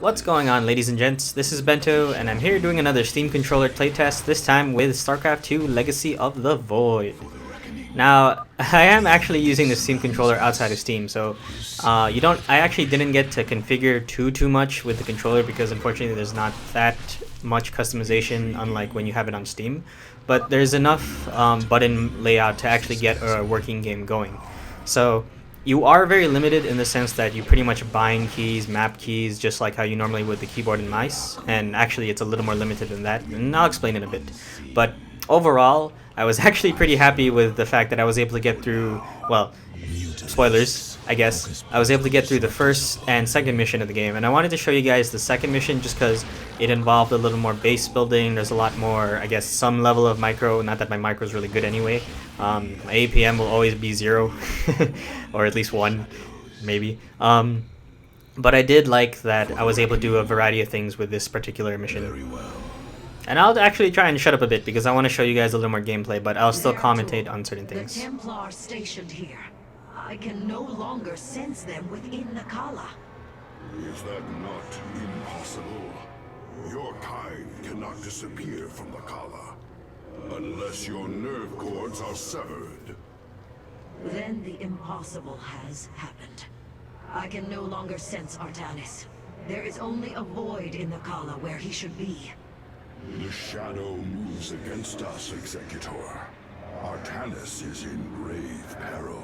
What's going on, ladies and gents? This is Bento, and I'm here doing another Steam controller playtest, this time with Starcraft 2 Legacy of the Void. Now, I am actually using the Steam controller outside of Steam, so I actually didn't get to configure too much with the controller because unfortunately there's not that much customization, unlike when you have it on Steam. But there's enough button layout to actually get a working game going. So you are very limited in the sense that you pretty much bind keys, map keys, just like how you normally would the keyboard and mice. And actually, it's a little more limited than that, and I'll explain in a bit. But overall, I was actually pretty happy with the fact that I was able to get through, well, spoilers, I guess. I was able to get through the first and second mission of the game, and I wanted to show you guys the second mission just because it involved a little more base building. There's a lot more, I guess, some level of micro, not that my micro is really good anyway. My APM will always be 0, or at least 1, maybe. But I did like that I was able to do a variety of things with this particular mission. And I'll actually try and shut up a bit because I want to show you guys a little more gameplay, but I'll still commentate on certain things. The Templars stationed here. I can no longer sense them within the Kala. Is that not impossible? Your kind cannot disappear from the Kala, unless your nerve cords are severed. Then the impossible has happened. I can no longer sense Artanis. There is only a void in the Kala where he should be. The shadow moves against us, Executor. Artanis is in grave peril.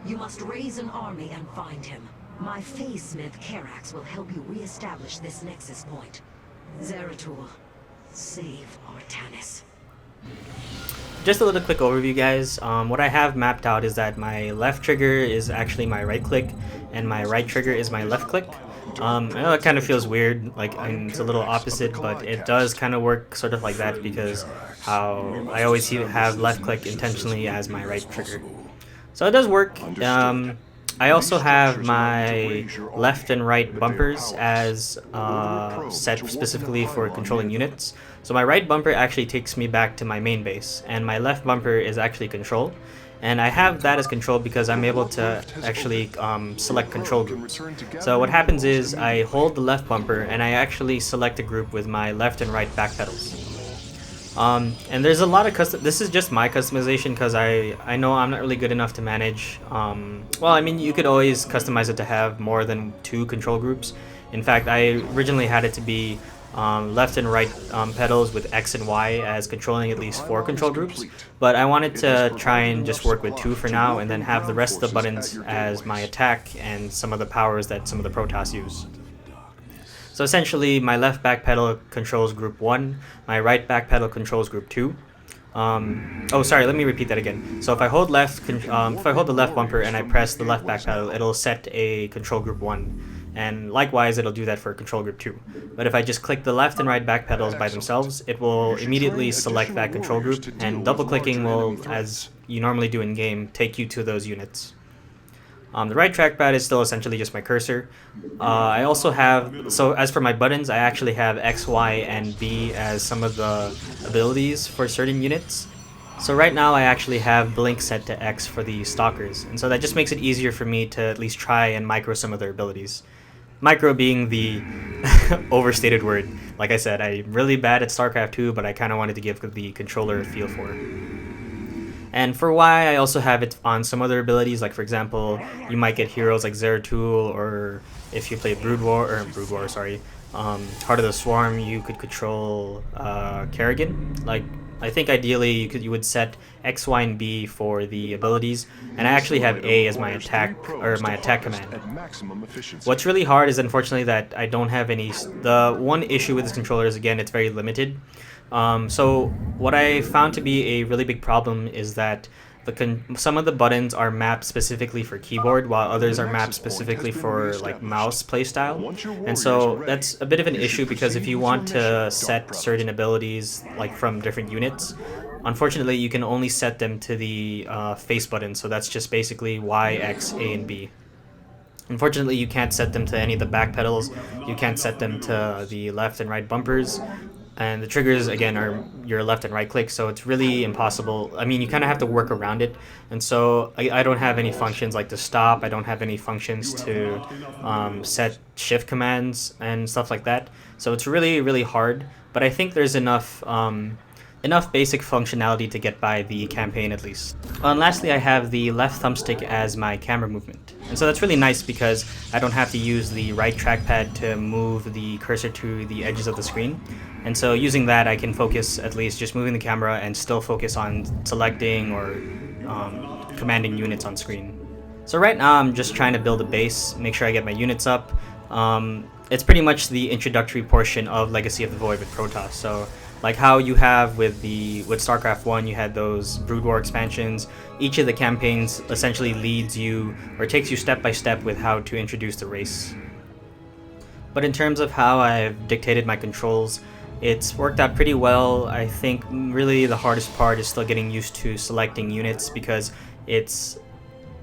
You must raise an army and find him. My phase smith Karax will help you re-establish this nexus point. Zeratul, save Artanis. Just a little quick overview, guys. What I have mapped out is that my left trigger is actually my right click, and my right trigger is my left click. I know it kind of feels weird, like it's a little opposite, but it does kind of work sort of like that because how I always have left click intentionally as my right trigger. So it does work. I also have my left and right bumpers as set specifically for controlling units. So my right bumper actually takes me back to my main base, and my left bumper is actually control. And I have that as control because I'm able to actually select control groups. So what happens is I hold the left bumper and I actually select a group with my left and right back pedals. And there's a lot of this is just my customization because I know I'm not really good enough to manage. Well, I mean, you could always customize it to have more than 2 control groups. In fact, I originally had it to be left and right pedals with X and Y as controlling at least 4 control groups, but I wanted to try and just work with 2 for now and then have the rest of the buttons as my attack and some of the powers that some of the Protoss use. So essentially, my left back pedal controls group 1, my right back pedal controls group 2. Oh, sorry, let me repeat that again. So if I hold if I hold the left bumper and I press the left back pedal, it'll set a control group 1. And likewise, it'll do that for control group 2. But if I just click the left and right back pedals by themselves, it will immediately select that control group, and double clicking will, as you normally do in game, take you to those units. The right trackpad is still essentially just my cursor. I also have, so as for my buttons, I actually have X, Y, and B as some of the abilities for certain units. So right now I actually have blink set to X for the stalkers, and so that just makes it easier for me to at least try and micro some of their abilities. Micro being the overstated word. Like I said, I'm really bad at Starcraft 2, but I kind of wanted to give the controller a feel for it. And for Y, I also have it on some other abilities, like for example, you might get heroes like Zeratul, or if you play Heart of the Swarm, you could control Kerrigan. Like, I think ideally you would set X, Y, and B for the abilities, and I actually have A as my attack command. What's really hard is unfortunately that I don't have any. The one issue with this controller is again it's very limited. So what I found to be a really big problem is that some of the buttons are mapped specifically for keyboard, while others are mapped specifically for like mouse playstyle. And so that's a bit of an issue because if you want to set certain abilities like from different units, unfortunately you can only set them to the face button. So that's just basically Y, X, A, and B. Unfortunately, you can't set them to any of the back pedals. You can't set them to the left and right bumpers. and the triggers again are your left and right click, so it's really impossible. I mean, you kind of have to work around it, and so I don't have any functions like to stop. I don't have any functions to set shift commands and stuff like that. So it's really hard. But I think there's enough basic functionality to get by the campaign at least. And lastly, I have the left thumbstick as my camera movement. And so that's really nice because I don't have to use the right trackpad to move the cursor to the edges of the screen. And so using that, I can focus at least just moving the camera and still focus on selecting or commanding units on screen. So right now I'm just trying to build a base, make sure I get my units up. It's pretty much the introductory portion of Legacy of the Void with Protoss. So like how you have with Starcraft 1, you had those Brood War expansions. Each of the campaigns essentially leads you or takes you step by step with how to introduce the race. But in terms of how I've dictated my controls, it's worked out pretty well. I think really the hardest part is still getting used to selecting units, because it's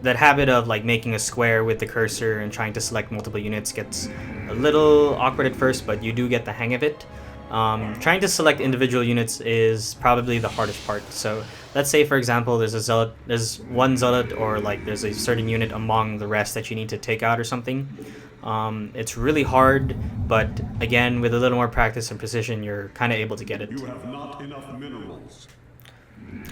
that habit of like making a square with the cursor and trying to select multiple units gets a little awkward at first, but you do get the hang of it. Trying to select individual units is probably the hardest part. So let's say, for example, there's one zealot, or like there's a certain unit among the rest that you need to take out or something. It's really hard, but again, with a little more practice and precision, you're kind of able to get it. You have not enough minerals.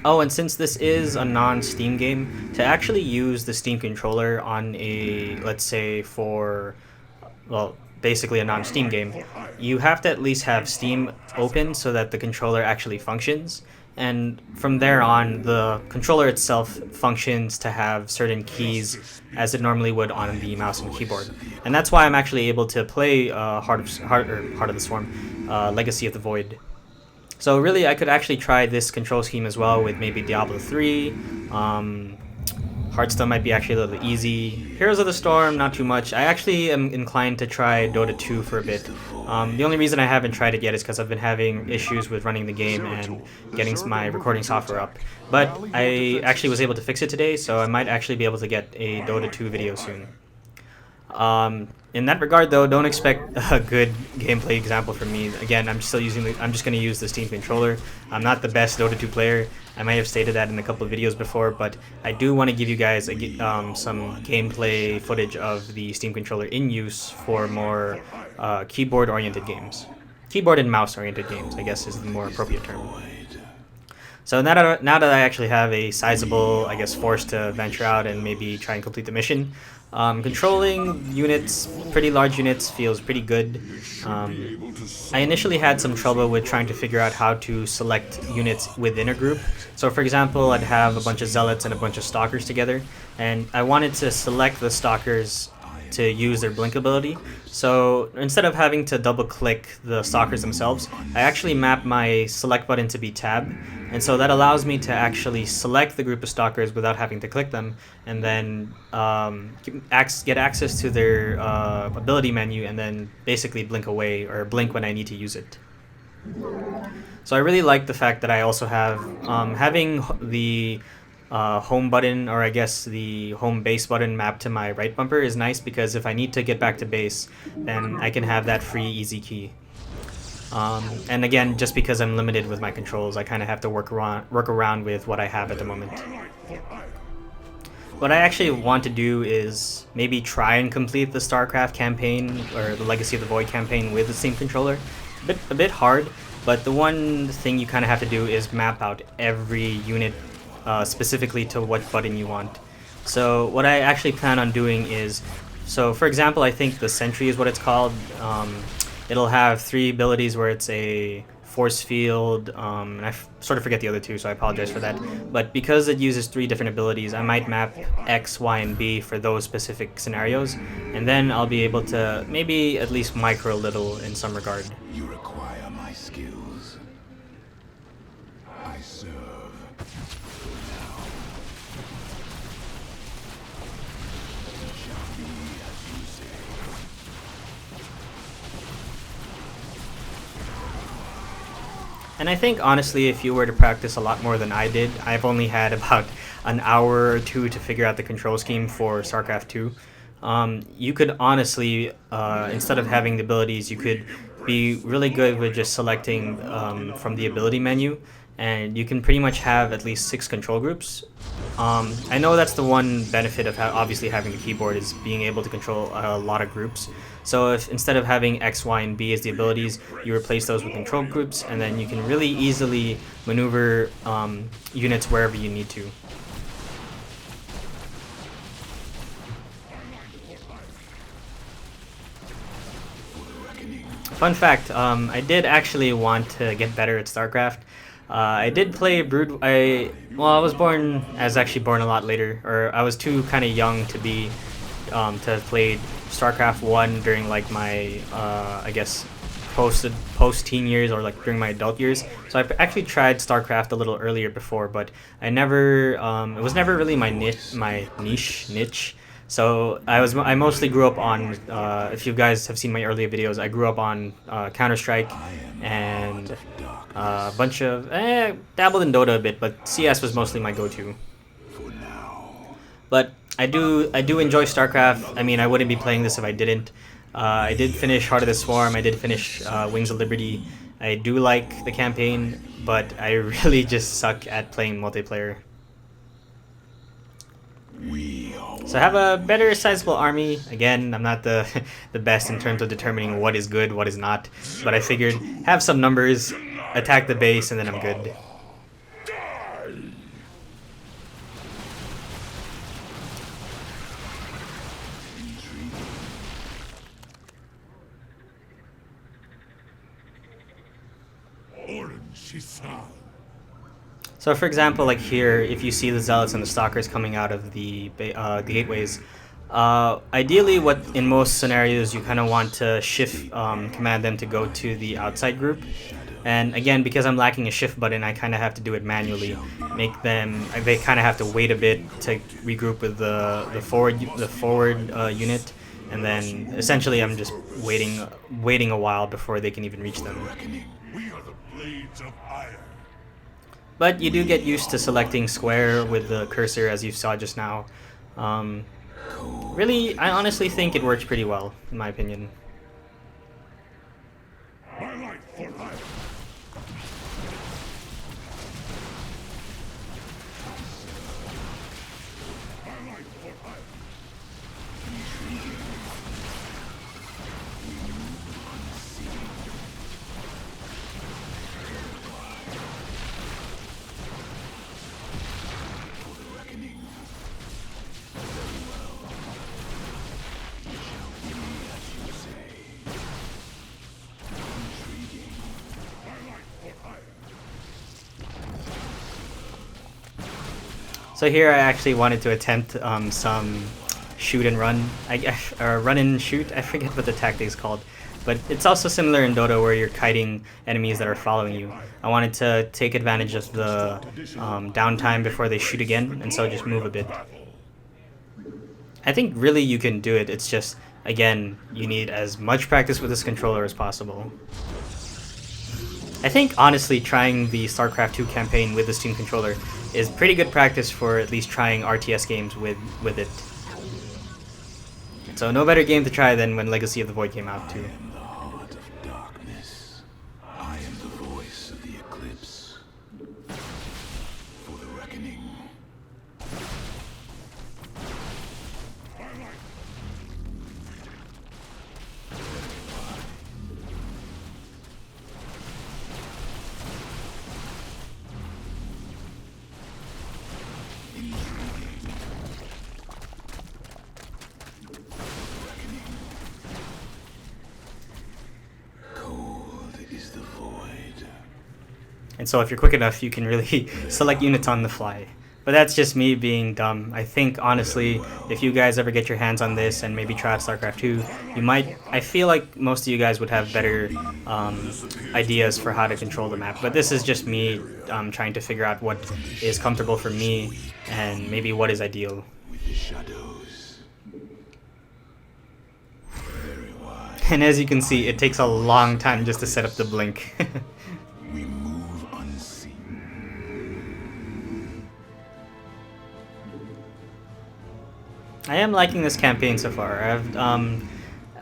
Oh, and since this is a non-Steam game, to actually use the Steam controller on a, let's say for, well, basically a non-Steam game, you have to at least have Steam open so that the controller actually functions. And from there on, the controller itself functions to have certain keys as it normally would on the mouse and keyboard. And that's why I'm actually able to play Heart of the Swarm, Legacy of the Void. So really, I could actually try this control scheme as well with maybe Diablo 3. Hearthstone might be actually a little easy. Heroes of the Storm, not too much. I actually am inclined to try Dota 2 for a bit. The only reason I haven't tried it yet is because I've been having issues with running the game and getting my recording software up. But I actually was able to fix it today, so I might actually be able to get a Dota 2 video soon. In that regard, though, don't expect a good gameplay example from me. Again, I'm just going to use the Steam controller. I'm not the best Dota 2 player. I might have stated that in a couple of videos before, but I do want to give you guys some gameplay footage of the Steam controller in use for more keyboard-oriented games. Keyboard and mouse-oriented games, I guess, is the more appropriate term. So now that I actually have a sizable, I guess, force to venture out and maybe try and complete the mission, controlling units, pretty large units, feels pretty good. I initially had some trouble with trying to figure out how to select units within a group. So for example, I'd have a bunch of zealots and a bunch of stalkers together, and I wanted to select the stalkers to use their blink ability. So instead of having to double click the stalkers themselves, I actually map my select button to be tab, and so that allows me to actually select the group of stalkers without having to click them, and then get access to their ability menu, and then basically blink away or blink when I need to use it. So I really like the fact that I also have having the home button, or I guess the home base button mapped to my right bumper is nice, because if I need to get back to base, then I can have that free easy key. And again, just because I'm limited with my controls, I kind of have to work around with what I have at the moment. What I actually want to do is maybe try and complete the Starcraft campaign or the Legacy of the Void campaign with the Steam controller. A bit hard, but the one thing you kind of have to do is map out every unit specifically to what button you want. So what I actually plan on doing is, so for example, I think the Sentry is what it's called. It'll have 3 abilities where it's a force field, and I sort of forget the other 2, so I apologize for that. But because it uses 3 different abilities, I might map X, Y, and B for those specific scenarios, and then I'll be able to maybe at least micro a little in some regard. You require my skills. I serve. And I think, honestly, if you were to practice a lot more than I did, I've only had about an hour or 2 to figure out the control scheme for StarCraft 2. You could honestly, instead of having the abilities, you could be really good with just selecting from the ability menu, and you can pretty much have at least 6 control groups. I know that's the one benefit of obviously having the keyboard is being able to control a lot of groups. So if instead of having X, Y, and B as the abilities, you replace those with control groups, and then you can really easily maneuver units wherever you need to. Fun fact, I did actually want to get better at Starcraft. I did play Brood. I was born. I was actually born a lot later, or I was too kind of young to be to have played Starcraft 1 during like my I guess post teen years or like during my adult years. So I actually tried Starcraft a little earlier before, but I never. It was never really my niche. So I mostly grew up on. If you guys have seen my earlier videos, I grew up on Counter Strike and a bunch of dabbled in Dota a bit, but CS was mostly my go-to. But I do enjoy StarCraft. I mean, I wouldn't be playing this if I didn't. I did finish Heart of the Swarm. I did finish Wings of Liberty. I do like the campaign, but I really just suck at playing multiplayer. So I have a better sizable army. Again, I'm not the the best in terms of determining what is good, what is not. But I figured have some numbers, attack the base, and then I'm good. So for example, like here, if you see the Zealots and the Stalkers coming out of the gateways, ideally what in most scenarios you kind of want to shift command them to go to the outside group. And again, because I'm lacking a shift button, I kind of have to do it manually. They kind of have to wait a bit to regroup with the forward unit, and then essentially I'm just waiting a while before they can even reach them. We are the blades of iron. But you do get used to selecting square with the cursor, as you saw just now. Really, I honestly think it works pretty well, in my opinion. My life for hire. So here I actually wanted to attempt some shoot and run, or run and shoot. I forget what the tactic is called, but it's also similar in Dota where you're kiting enemies that are following you. I wanted to take advantage of the downtime before they shoot again, and so just move a bit. I think really you can do it. It's just, again, you need as much practice with this controller as possible. I think honestly trying the StarCraft 2 campaign with the Steam controller is pretty good practice for at least trying RTS games with it. So no better game to try than when Legacy of the Void came out too. And so if you're quick enough, you can really select units on the fly. But that's just me being dumb. I think, honestly, if you guys ever get your hands on this and maybe try out StarCraft 2, you might... I feel like most of you guys would have better ideas for how to control the map. But this is just me trying to figure out what is comfortable for me and maybe what is ideal. And as you can see, it takes a long time just to set up the blink. I am liking this campaign so far.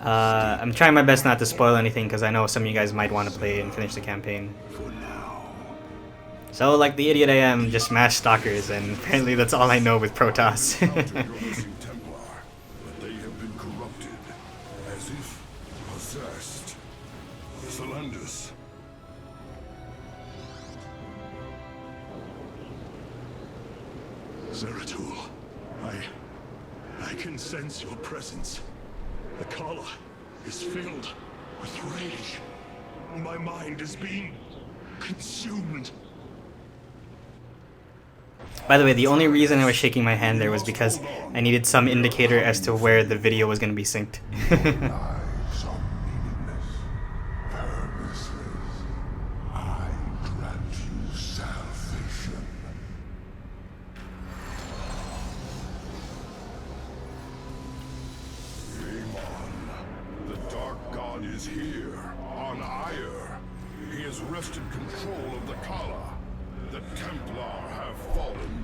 I'm trying my best not to spoil anything because I know some of you guys might want to play and finish the campaign. So, like the idiot I am, just smash stalkers, and apparently that's all I know with Protoss. Templar, but they have been corrupted, as if possessed. Solandus. Zeratul, I can sense your presence. The Kala is filled with rage. My mind is being consumed. By the way, the only reason I was shaking my hand there was because I needed some indicator as to where the video was going to be synced. Lives are meaningless, purposeless. I grant you salvation. Amon, the Dark God is here, on Ire. He has wrested control of the Kala. The Templar have fallen.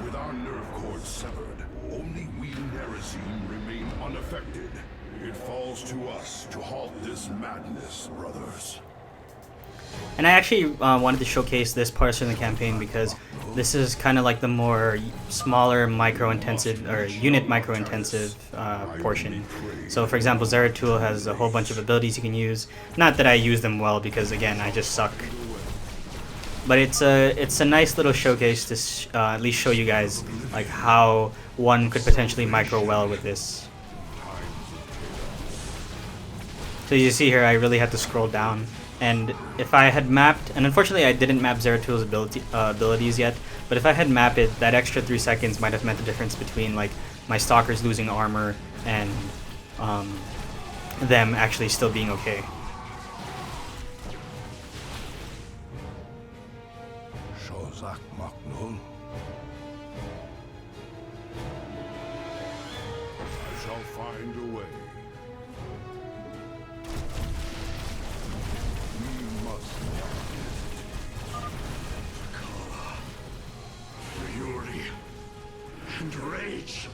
With our nerve cords severed, only we Nerazim remain unaffected. It falls to us to halt this madness, brothers. And I actually wanted to showcase this portion of the campaign because this is kind of like the more smaller micro-intensive or unit micro-intensive portion. So for example, Zeratul has a whole bunch of abilities you can use. Not that I use them well because again, I just suck. But it's a nice little showcase to at least show you guys like how one could potentially micro well with this. So you see here, I really had to scroll down, and if I had mapped, and unfortunately I didn't map Zeratul's abilities yet, but if I had mapped it, that extra 3 seconds might have meant the difference between like my stalkers losing armor and them actually still being okay. I shall find a way. We must Fury and rage.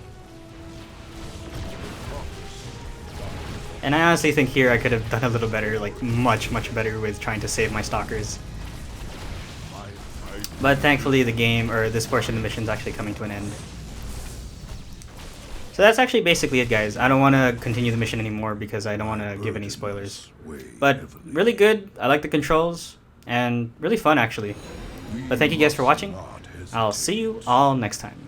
And I honestly think here I could have done a little better, like much better with trying to save my stalkers. But thankfully the game, or this portion of the mission, is actually coming to an end. So that's actually basically it, guys. I don't want to continue the mission anymore because I don't want to give any spoilers. But really good, I like the controls, and really fun actually. But thank you guys for watching. I'll see you all next time.